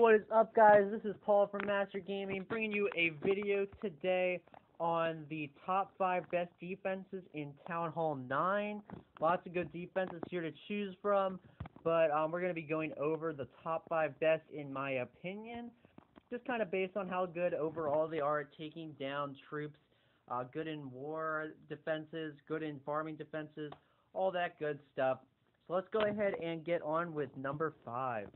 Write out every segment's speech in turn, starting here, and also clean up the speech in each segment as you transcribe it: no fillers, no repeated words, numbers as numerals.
What is up, guys? This is Paul from Master Gaming, bringing you a video today on the top 5 best defenses in Town Hall 9. Lots of good defenses here to choose from, but we're going to be going over the top 5 best in my opinion, just kind of based on how good overall they are at taking down troops, good in war defenses, good in farming defenses, all that good stuff. So let's go ahead and get on with number 5.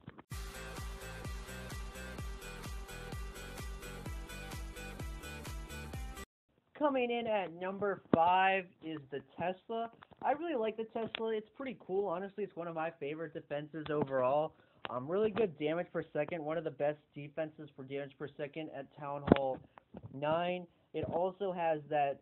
Coming in at number 5 is the Tesla. I really like the Tesla. It's pretty cool. Honestly, it's one of my favorite defenses overall. Really good damage per second. One of the best defenses for damage per second at Town Hall 9. It also has that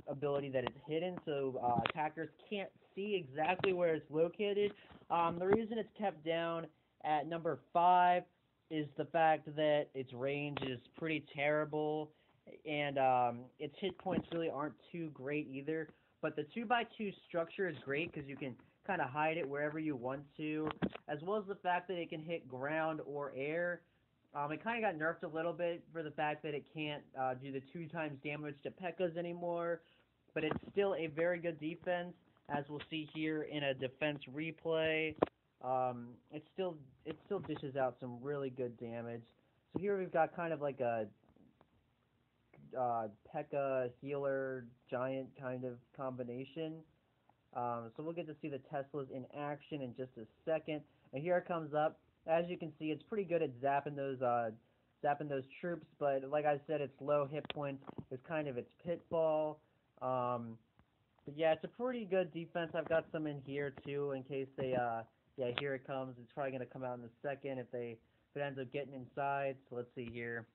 ability that it's hidden, so attackers can't see exactly where it's located. The reason it's kept down at number 5 is the fact that its range is pretty terrible, and its hit points really aren't too great either. But the 2x2 structure is great because you can kind of hide it wherever you want to, as well as the fact that it can hit ground or air. It kind of got nerfed a little bit for the fact that it can't do the 2 times damage to P.E.K.K.A.s anymore, but it's still a very good defense, as we'll see here in a defense replay. It still dishes out some really good damage. So here we've got kind of like a P.E.K.K.A. healer giant kind of combination. So we'll get to see the Teslas in action in just a second. And here it comes up. As you can see, it's pretty good at zapping those troops, but like I said, its low hit points is kind of its pitfall. But yeah, it's a pretty good defense. I've got some in here too, in case they yeah, here it comes. It's probably gonna come out in a second if it ends up getting inside. So let's see here.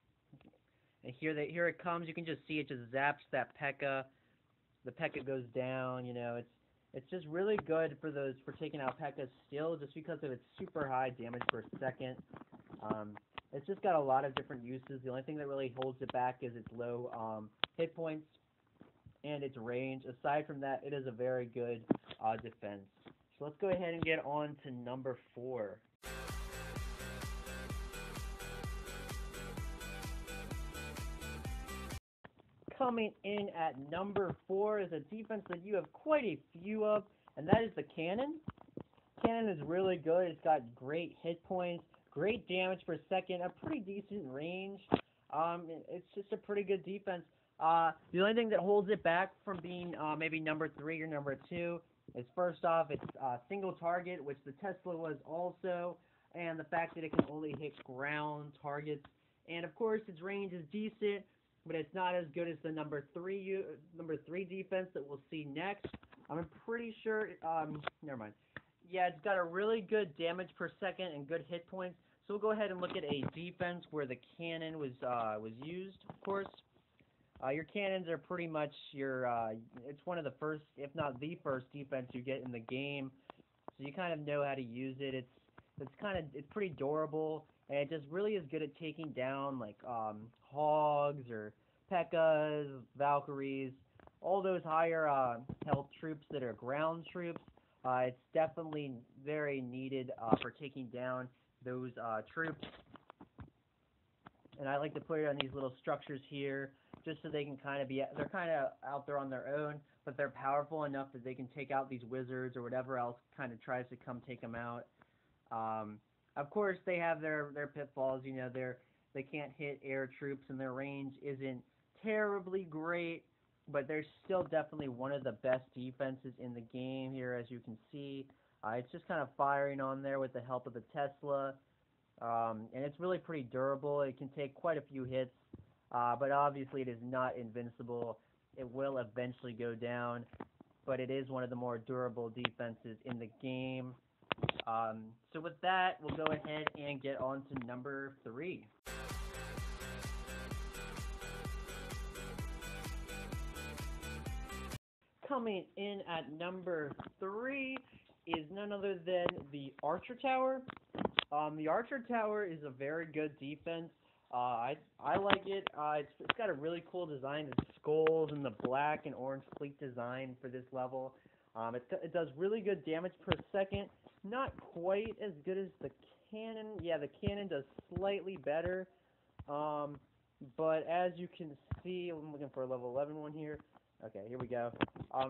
And here it comes. You can just see it just zaps that P.E.K.K.A. The P.E.K.K.A. goes down. You know, it's just really good for taking out P.E.K.K.A. still, just because of its super high damage per second. It's just got a lot of different uses. The only thing that really holds it back is its low hit points and its range. Aside from that, it is a very good defense. So let's go ahead and get on to number 4. Coming in at number 4 is a defense that you have quite a few of, and that is the Cannon. Cannon is really good. It's got great hit points, great damage per second, a pretty decent range. It's just a pretty good defense. The only thing that holds it back from being maybe number 3 or number 2 is, first off, it's single target, which the Tesla was also, and the fact that it can only hit ground targets. And of course, its range is decent, but it's not as good as the number 3 defense that we'll see next. I'm pretty sure, never mind. Yeah, it's got a really good damage per second and good hit points. So we'll go ahead and look at a defense where the cannon was used, of course. Your cannons are pretty much it's one of the first, if not the first defense you get in the game. So you kind of know how to use it. It's pretty durable, and it just really is good at taking down like hogs or P.E.K.K.A.s, Valkyries, all those higher health troops that are ground troops. It's definitely very needed for taking down those troops. And I like to put it on these little structures here, just so they can they're kind of out there on their own, but they're powerful enough that they can take out these wizards or whatever else kind of tries to come take them out. Of course, they have their pitfalls. You know, they can't hit air troops, and their range isn't terribly great, but they're still definitely one of the best defenses in the game here, as you can see. It's just kind of firing on there with the help of the Tesla, and it's really pretty durable. It can take quite a few hits, but obviously it is not invincible. It will eventually go down, but it is one of the more durable defenses in the game. So with that, we'll go ahead and get on to number 3. Coming in at number 3 is none other than the Archer Tower. The Archer Tower is a very good defense. I like it. It's got a really cool design. The skulls and the black and orange fleet design for this level. It does really good damage per second. Not quite as good as the cannon, yeah, the cannon does slightly better. But as you can see, I'm looking for a level 11 one here. Okay, here we go.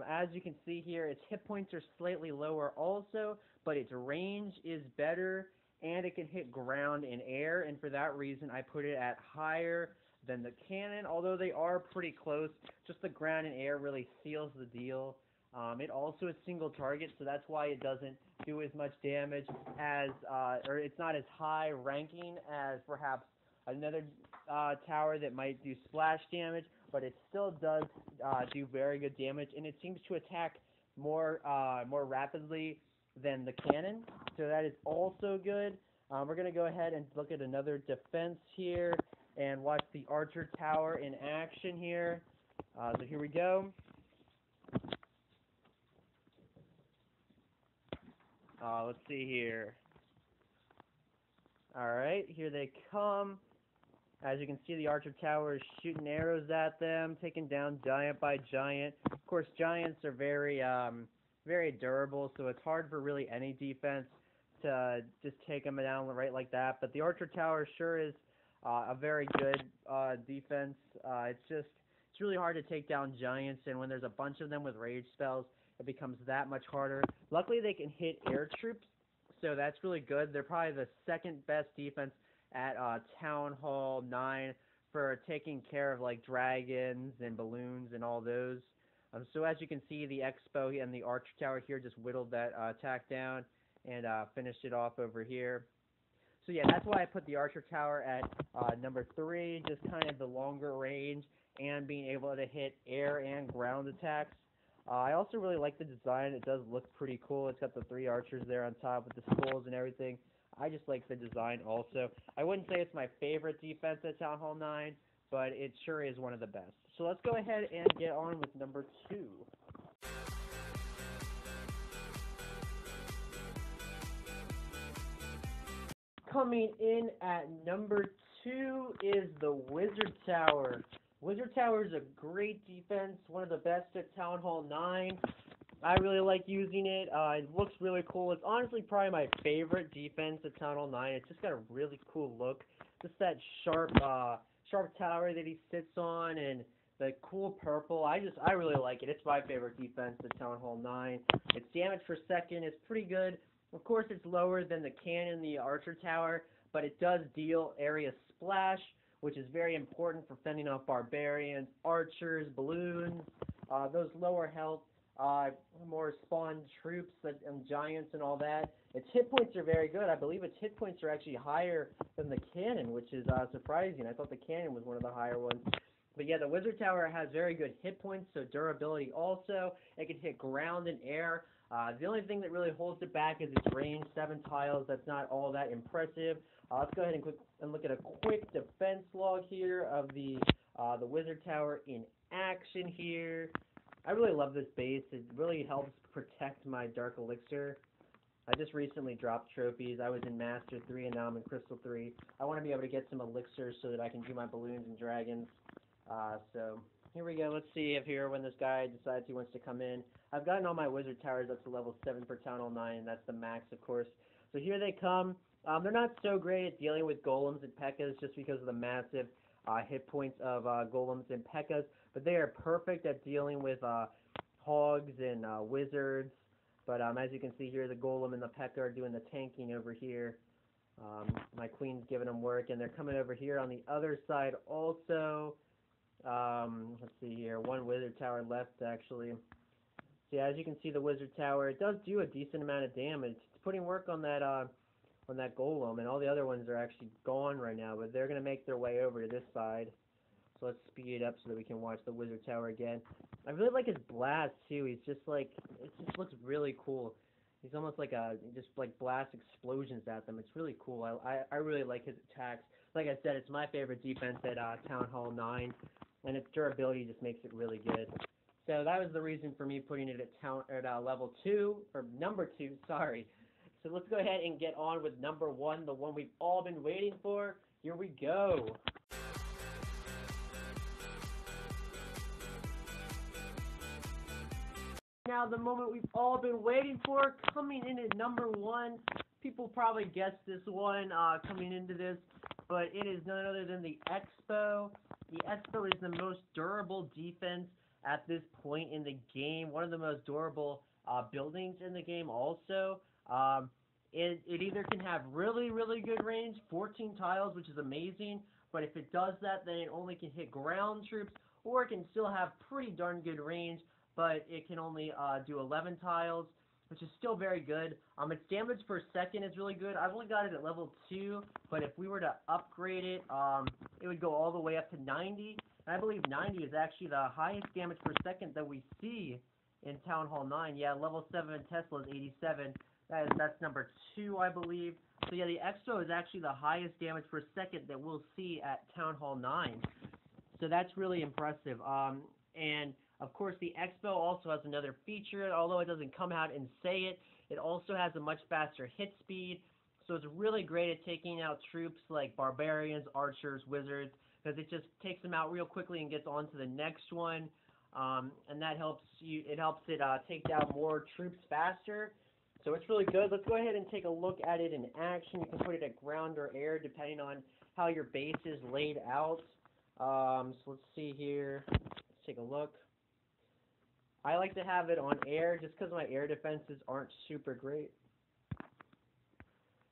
As you can see here, its hit points are slightly lower also, but its range is better, and it can hit ground and air, and for that reason, I put it at higher than the cannon, although they are pretty close. Just the ground and air really seals the deal. It also is single target, so that's why it doesn't do as much damage as, or it's not as high ranking as perhaps another tower that might do splash damage, but it still does do very good damage, and it seems to attack more rapidly than the cannon, so that is also good. We're going to go ahead and look at another defense here and watch the archer tower in action here. So here we go. Let's see here. Alright, here they come. As you can see, the archer tower is shooting arrows at them, taking down giant by giant. Of course, giants are very durable, so it's hard for really any defense to just take them down right like that. But the archer tower sure is a very good defense. It's really hard to take down giants, and when there's a bunch of them with rage spells, it becomes that much harder. Luckily, they can hit air troops, so that's really good. They're probably the second best defense at Town Hall 9 for taking care of like dragons and balloons and all those. So as you can see, the Expo and the Archer Tower here just whittled that attack down and finished it off over here. So yeah, that's why I put the Archer Tower at number 3, just kind of the longer range and being able to hit air and ground attacks. I also really like the design. It does look pretty cool. It's got the 3 archers there on top with the skulls and everything. I just like the design also. I wouldn't say it's my favorite defense at Town Hall 9, but it sure is one of the best. So let's go ahead and get on with number 2. Coming in at number 2 is the Wizard Tower. Wizard Tower is a great defense, one of the best at Town Hall 9. I really like using it. It looks really cool. It's honestly probably my favorite defense at Town Hall 9. It's just got a really cool look. Just that sharp tower that he sits on and the cool purple. I really like it. It's my favorite defense at Town Hall 9. Its damage per second is pretty good. Of course, it's lower than the cannon, the Archer Tower, but it does deal area splash, which is very important for fending off barbarians, archers, balloons, those lower health, more spawned troops and giants and all that. Its hit points are very good. I believe its hit points are actually higher than the cannon, which is surprising. I thought the cannon was one of the higher ones. But yeah, the Wizard Tower has very good hit points, so durability also. It can hit ground and air. The only thing that really holds it back is its range, 7 tiles. That's not all that impressive. Let's go ahead and look at a quick defense log here of the Wizard Tower in action here. I really love this base. It really helps protect my Dark Elixir. I just recently dropped trophies. I was in Master 3 and now I'm in Crystal 3. I want to be able to get some elixirs so that I can do my balloons and dragons. So here we go. Let's see if here when this guy decides he wants to come in. I've gotten all my Wizard Towers up to level 7 for Town Hall 9, and that's the max, of course. So here they come. They're not so great at dealing with golems and P.E.K.K.A.s just because of the massive hit points of golems and P.E.K.K.A.s, but they are perfect at dealing with hogs and wizards. But as you can see here, the golem and the P.E.K.K.A. are doing the tanking over here. My queen's giving them work, and they're coming over here on the other side also. Let's see here, 1 Wizard Tower left actually. So yeah, as you can see, the Wizard Tower, it does do a decent amount of damage. It's putting work on that golem, and all the other ones are actually gone right now, but they're going to make their way over to this side. So let's speed it up so that we can watch the Wizard Tower again. I really like his blast too. He's just like, it just looks really cool. He's almost like just like blast explosions at them. It's really cool. I really like his attacks. Like I said, it's my favorite defense at Town Hall 9, and its durability just makes it really good. So that was the reason for me putting it at level 2, or number 2, sorry. So let's go ahead and get on with number 1, the one we've all been waiting for. Here we go. Now the moment we've all been waiting for, coming in at number 1. people probably guessed this one coming into this, but it is none other than the Expo. The Expo is the most durable defense at this point in the game. One of the most durable buildings in the game also. It either can have really, really good range, 14 tiles, which is amazing, but if it does that, then it only can hit ground troops, or it can still have pretty darn good range, but it can only do 11 tiles, which is still very good. Its damage per second is really good. I've only got it at level 2, but if we were to upgrade it, it would go all the way up to 90. And I believe 90 is actually the highest damage per second that we see in Town Hall 9. Yeah, level 7 Tesla is 87. That's number 2, I believe. So yeah, the Expo is actually the highest damage per second that we'll see at Town Hall 9. So that's really impressive. And of course, the Expo also has another feature. Although it doesn't come out and say it, it also has a much faster hit speed. So it's really great at taking out troops like barbarians, archers, wizards, because it just takes them out real quickly and gets on to the next one. And that helps you. It helps it take down more troops faster. So it's really good. Let's go ahead and take a look at it in action. You can put it at ground or air depending on how your base is laid out. So let's see here. Let's take a look. I like to have it on air just because my air defenses aren't super great.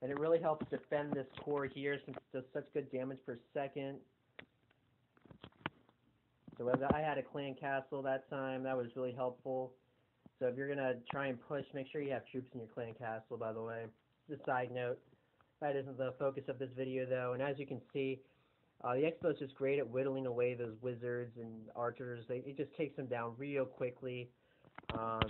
And it really helps defend this core here since it does such good damage per second. So I had a clan castle that time. That was really helpful. So if you're going to try and push, make sure you have troops in your clan castle, by the way. Just a side note. That isn't the focus of this video, though. And as you can see, the Expo is just great at whittling away those wizards and archers. It just takes them down real quickly. So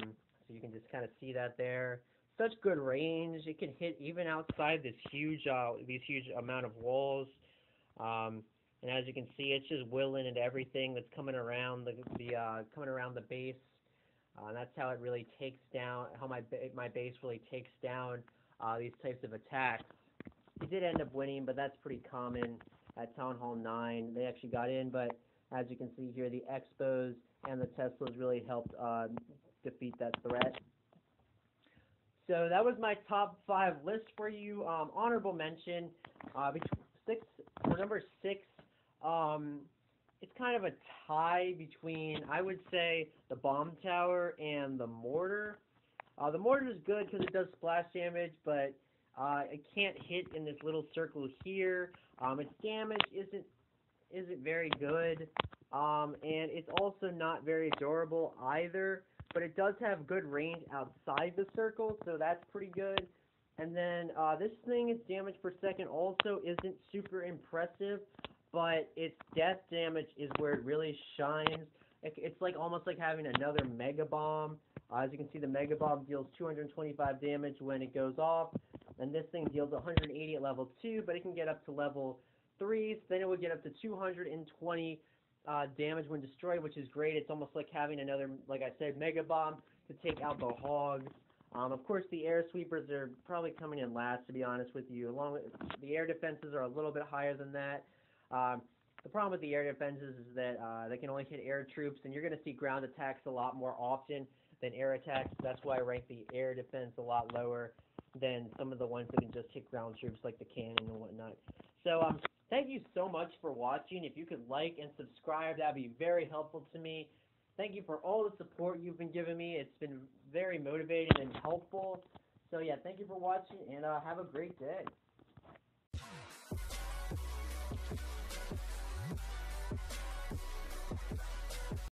you can just kind of see that there. Such good range. It can hit even outside these huge amount of walls. And as you can see, it's just whittling into everything that's coming around coming around the base. That's how it really takes down, how my base really takes down these types of attacks. He did end up winning, but that's pretty common at Town Hall 9. They actually got in, but as you can see here, the Expos and the Teslas really helped defeat that threat. So that was my top 5 list for you. Honorable mention, for number 6, it's kind of a tie between, I would say, the bomb tower and the mortar. The mortar is good because it does splash damage, but it can't hit in this little circle here. Its damage isn't very good, and it's also not very durable either. But it does have good range outside the circle, so that's pretty good. And then this thing's damage per second also isn't super impressive, but its death damage is where it really shines. It's like almost like having another Mega Bomb. As you can see, the Mega Bomb deals 225 damage when it goes off, and this thing deals 180 at level 2, but it can get up to level 3, so then it would get up to 220 damage when destroyed, which is great. It's almost like having another, like I said, Mega Bomb to take out the hogs. Of course, the air sweepers are probably coming in last, to be honest with you. Along with the air defenses are a little bit higher than that. The problem with the air defenses is that they can only hit air troops, and you're going to see ground attacks a lot more often than air attacks. That's why I rank the air defense a lot lower than some of the ones that can just hit ground troops like the cannon and whatnot. So thank you so much for watching. If you could like and subscribe, that would be very helpful to me. Thank you for all the support you've been giving me. It's been very motivating and helpful. So yeah, thank you for watching, and have a great day.